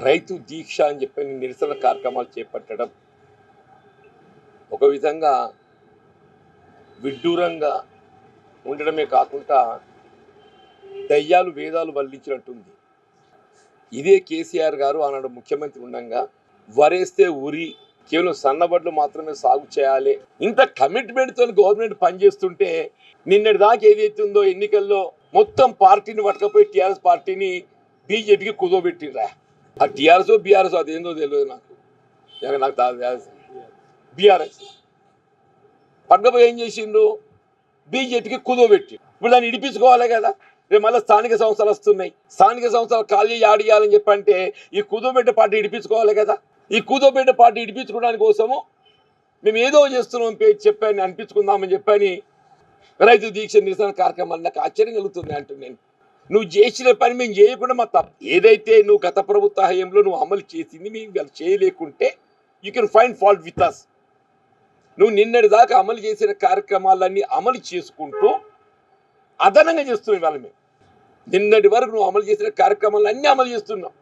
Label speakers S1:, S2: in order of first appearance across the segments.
S1: రైతు దీక్ష అని చెప్పి నిరసన కార్యక్రమాలు చేపట్టడం ఒక విధంగా విడ్డూరంగా ఉండడమే కాకుండా దయ్యాలు వేదాలు వల్లించినట్టుంది. ఇదే కేసీఆర్ గారు ఆనాడు ముఖ్యమంత్రి ఉండగా వరేస్తే ఉరి కేవలం సన్నబడ్లు మాత్రమే సాగు చేయాలి ఇంత కమిట్మెంట్తో గవర్నమెంట్ పనిచేస్తుంటే నిన్నటి దాకా ఏదైతుందో ఎన్నికల్లో మొత్తం పార్టీని పట్టుకపోయి టీఆర్ఎస్ పార్టీని బీజేపీకి కుదోబెట్టిండ్రా. ఆ టీఆర్ఎస్ బీఆర్ఎస్ అదేందో తెలియదు నాకు బీఆర్ఎస్ పట్టుకపోయి ఏం చేసిండ్రు బీజేపీకి కుదోబెట్టి ఇప్పుడు దాన్ని ఇడిపించుకోవాలి కదా. రేపు మళ్ళీ స్థానిక సంస్థలు వస్తున్నాయి, స్థానిక సంస్థలు ఖాళీ ఆడియాలని చెప్పంటే ఈ కుదోబెట్ట పార్టీ ఇడిపించుకోవాలి కదా. ఈ కుదోబెట్ట పార్టీ ఇడిపించుకోవడానికి కోసము మేము ఏదో చేస్తున్నాం చెప్పని అనిపించుకుందామని చెప్పని రైతు దీక్ష నిరసన కార్యక్రమాలు నాకు ఆశ్చర్యం కలుగుతుంది అంటున్నాను. నువ్వు చేసిన పని మేము చేయకుండా మా తప్పు ఏదైతే నువ్వు గత ప్రభుత్వ హయాంలో నువ్వు అమలు చేసింది మేము చేయలేకుంటే you can find fault with us. నువ్వు నిన్నటి దాకా అమలు చేసిన కార్యక్రమాలన్నీ అమలు చేసుకుంటూ అదనంగా చేస్తున్నావు. ఇవాళ మేము నిన్నటి వరకు నువ్వు అమలు చేసిన కార్యక్రమాలు అన్నీ అమలు చేస్తున్నావు.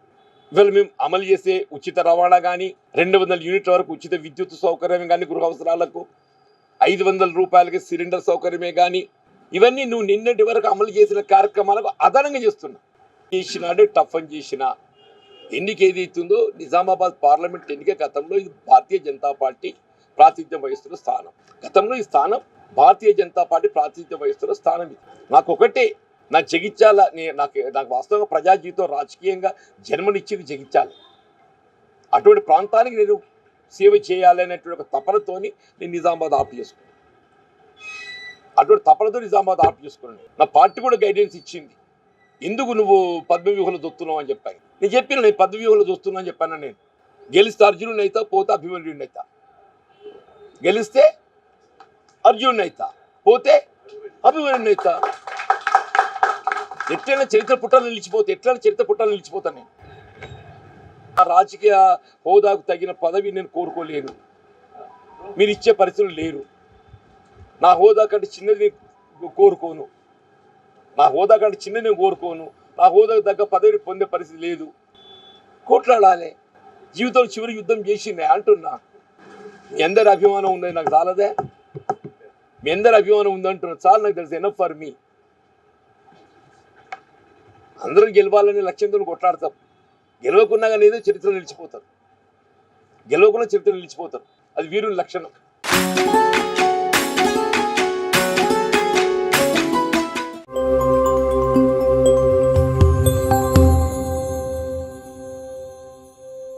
S1: ఇవాళ మేము అమలు చేసే ఉచిత రవాణా కానీ 200 యూనిట్ల వరకు ఉచిత విద్యుత్ సౌకర్యం కానీ గృహ అవసరాలకు 500 రూపాయలకి సిలిండర్ సౌకర్యమే కానీ ఇవన్నీ నువ్వు నిన్నటి వరకు అమలు చేసిన కార్యక్రమాలకు అదనంగా చేస్తున్నావు. చేసినాడే టఫ్ అని చేసిన ఎన్నిక ఏదైతుందో నిజామాబాద్ పార్లమెంట్ ఎన్నిక గతంలో ఇది భారతీయ జనతా పార్టీ ప్రాతినిధ్యం వహిస్తున్న స్థానం. గతంలో ఈ స్థానం భారతీయ జనతా పార్టీ ప్రాతినిధ్యం వహిస్తున్న స్థానం ఇది. నాకు ఒకటే నా జగిత్యాల నాకు వాస్తవంగా ప్రజా జీవితం రాజకీయంగా జన్మనిచ్చింది జగిత్యాల. అటువంటి ప్రాంతానికి నేను సేవ చేయాలి అనేటువంటి ఒక తపనతోని నేను నిజామాబాద్ ఆప్ చేసుకున్నాను. అటువంటి తపనతో నిజామాబాద్ ఆప్ చేసుకున్నాను. నా పార్టీ కూడా గైడెన్స్ ఇచ్చింది. ఎందుకు నువ్వు పద్మవ్యూహంలో చూస్తున్నావు అని చెప్పాను. నేను చెప్పిన నేను పద్మవ్యూహంలో చూస్తున్నా అని చెప్పాను. నేను గెలిస్తే అర్జునుని అవుతా, పోతే అభిమన్యుడిని అవుతా. గెలిస్తే అర్జునుని అవుతా, పోతే అభిమన్యుడిని అవుతా. ఎట్లైనా చరిత్ర పుట్టాలని నిలిచిపోతాను నేను. ఆ రాజకీయ హోదాకు తగిన పదవి నేను కోరుకోలేను. మీరు ఇచ్చే పరిస్థితులు లేరు. నా హోదా కంటే చిన్నది కోరుకోను. నా హోదాకు తగ్గ పదవిని పొందే పరిస్థితి లేదు. కోట్లాడాలి. జీవితంలో చివరి యుద్ధం చేసిందే అంటున్నా. మీ అందరి అభిమానం ఉన్నది నాకు చాలదే. మీ అందరి అభిమానం ఉందంటున్నా చాలా. నాకు తెలుసు ఎనఫ్ ఫర్ మీ. అందరం గెలవాలనే లక్ష్యంతో కొట్లాడతాం. గెలవకున్నా కానీ ఏదో చరిత్ర నిలిచిపోతారు. అది వీరుని లక్షణం.